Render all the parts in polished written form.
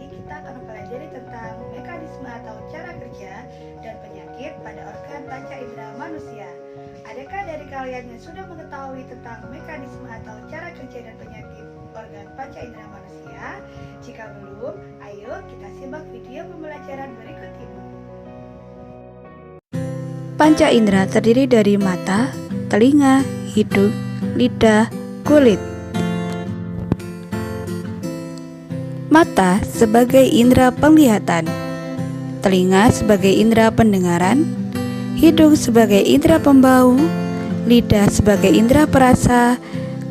kita akan mempelajari tentang mekanisme atau cara kerja dan penyakit pada organ panca indera manusia. Adakah dari kalian yang sudah mengetahui tentang mekanisme atau cara kerja dan penyakit organ panca indera manusia? Jika belum, ayo kita simak video pembelajaran berikut ini. Panca indera terdiri dari mata, telinga, hidung, lidah, kulit. Mata sebagai indera penglihatan, telinga sebagai indera pendengaran, hidung sebagai indera pembau, lidah sebagai indera perasa,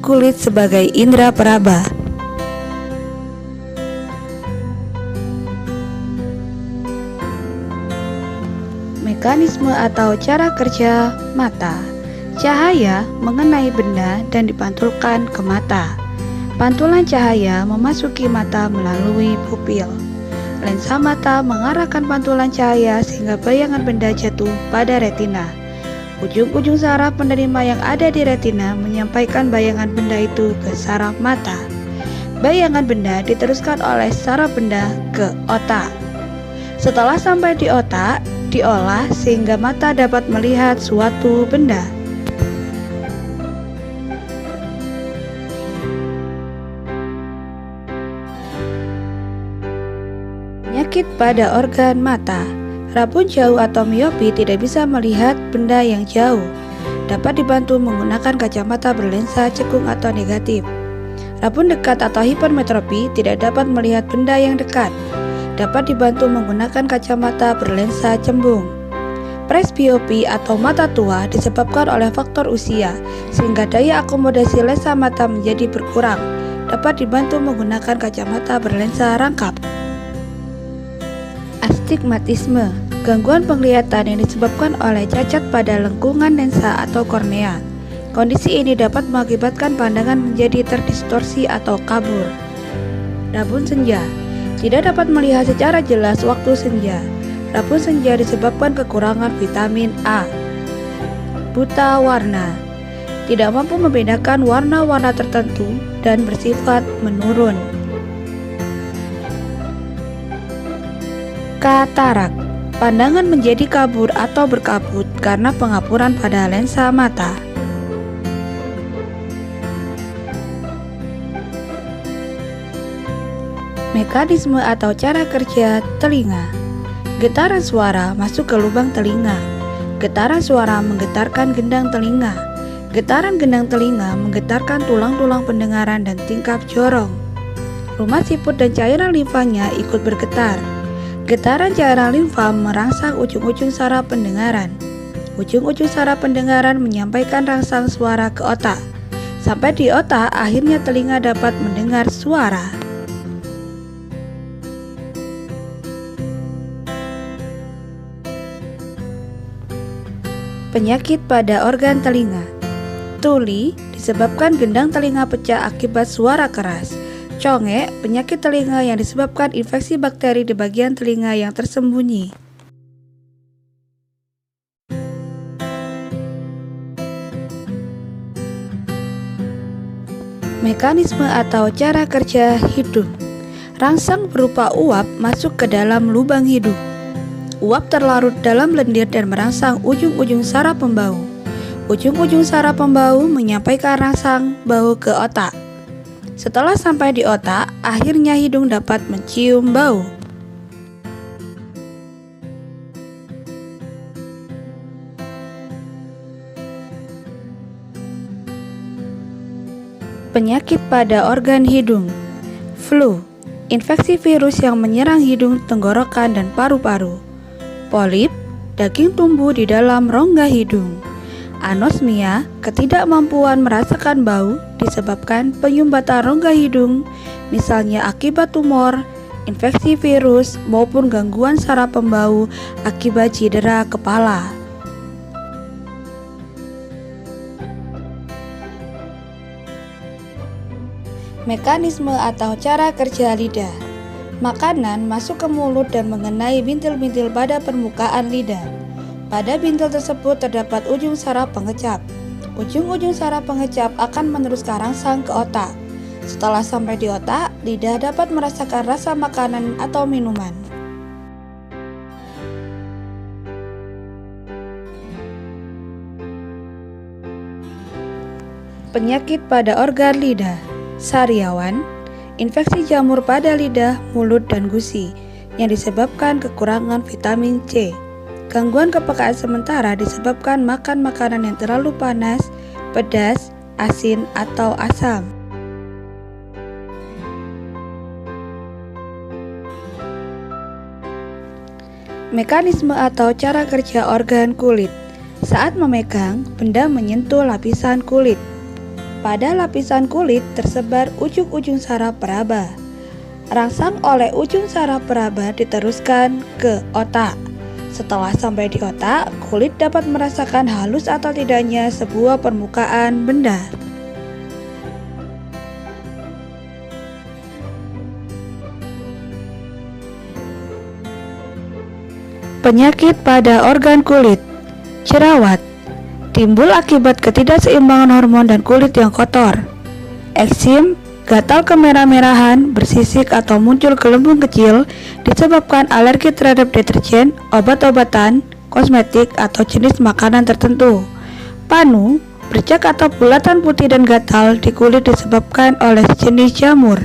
kulit sebagai indera peraba. Mekanisme atau cara kerja mata. Cahaya mengenai benda dan dipantulkan ke mata. Pantulan cahaya memasuki mata melalui pupil. Lensa mata mengarahkan pantulan cahaya sehingga bayangan benda jatuh pada retina. Ujung-ujung saraf penerima yang ada di retina menyampaikan bayangan benda itu ke saraf mata. Bayangan benda diteruskan oleh saraf benda ke otak. Setelah sampai di otak, diolah sehingga mata dapat melihat suatu benda. Penyakit pada organ mata. Rabun jauh atau miopi tidak bisa melihat benda yang jauh. Dapat dibantu menggunakan kacamata berlensa cekung atau negatif. Rabun dekat atau hipermetropi tidak dapat melihat benda yang dekat. Dapat dibantu menggunakan kacamata berlensa cembung. Presbiopi atau mata tua disebabkan oleh faktor usia, sehingga daya akomodasi lensa mata menjadi berkurang. Dapat dibantu menggunakan kacamata berlensa rangkap. Astigmatisme, gangguan penglihatan yang disebabkan oleh cacat pada lengkungan lensa atau kornea. Kondisi ini dapat mengakibatkan pandangan menjadi terdistorsi atau kabur. Rabun senja, tidak dapat melihat secara jelas waktu senja. Rabun senja disebabkan kekurangan vitamin A. Buta warna, tidak mampu membedakan warna-warna tertentu dan bersifat menurun. Katarak, pandangan menjadi kabur atau berkabut karena pengapuran pada lensa mata. Mekanisme atau cara kerja telinga. Getaran suara masuk ke lubang telinga. Getaran suara menggetarkan gendang telinga. Getaran gendang telinga menggetarkan tulang-tulang pendengaran dan tingkap jorong. Rumah siput dan cairan limfanya ikut bergetar. Getaran cairan limfa merangsang ujung-ujung saraf pendengaran. Ujung-ujung saraf pendengaran menyampaikan rangsang suara ke otak. Sampai di otak, akhirnya telinga dapat mendengar suara. Penyakit pada organ telinga. Tuli disebabkan gendang telinga pecah akibat suara keras. Congek, penyakit telinga yang disebabkan infeksi bakteri di bagian telinga yang tersembunyi. Mekanisme atau cara kerja hidung. Rangsang berupa uap masuk ke dalam lubang hidung. Uap terlarut dalam lendir dan merangsang ujung-ujung saraf pembau. Ujung-ujung saraf pembau menyampaikan rangsang bau ke otak. Setelah sampai di otak, akhirnya hidung dapat mencium bau. Penyakit pada organ hidung. Flu, infeksi virus yang menyerang hidung, tenggorokan, dan paru-paru. Polip, daging tumbuh di dalam rongga hidung. Anosmia, ketidakmampuan merasakan bau disebabkan penyumbatan rongga hidung, misalnya akibat tumor, infeksi virus, maupun gangguan saraf pembau akibat cedera kepala. Mekanisme atau cara kerja lidah. Makanan masuk ke mulut dan mengenai bintil-bintil pada permukaan lidah. Pada bintil tersebut terdapat ujung saraf pengecap. Ujung-ujung saraf pengecap akan meneruskan rangsang ke otak. Setelah sampai di otak, lidah dapat merasakan rasa makanan atau minuman. Penyakit pada organ lidah, sariawan, infeksi jamur pada lidah, mulut, dan gusi yang disebabkan kekurangan vitamin C. Gangguan kepekaan sementara disebabkan makan makanan yang terlalu panas, pedas, asin, atau asam. Mekanisme atau cara kerja organ kulit. Saat memegang, benda menyentuh lapisan kulit. Pada lapisan kulit tersebar ujung-ujung saraf peraba. Rangsang oleh ujung saraf peraba diteruskan ke otak. Setelah sampai di otak, kulit dapat merasakan halus atau tidaknya sebuah permukaan benda. Penyakit pada organ kulit, jerawat, timbul akibat ketidakseimbangan hormon dan kulit yang kotor. Eksim, gatal kemerah-merahan, bersisik atau muncul gelembung kecil disebabkan alergi terhadap deterjen, obat-obatan, kosmetik, atau jenis makanan tertentu. Panu, bercak atau bulatan putih dan gatal di kulit disebabkan oleh sejenis jamur.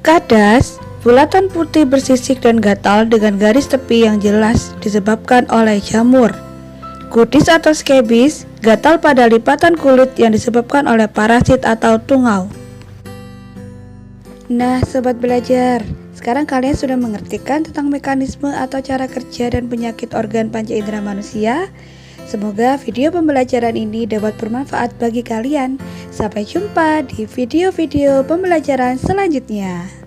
Kadas, bulatan putih bersisik dan gatal dengan garis tepi yang jelas disebabkan oleh jamur. Kudis atau skebis, gatal pada lipatan kulit yang disebabkan oleh parasit atau tungau. Nah, sobat belajar, sekarang kalian sudah mengerti kan tentang mekanisme atau cara kerja dan penyakit organ panca indera manusia? Semoga video pembelajaran ini dapat bermanfaat bagi kalian. Sampai jumpa di video-video pembelajaran selanjutnya.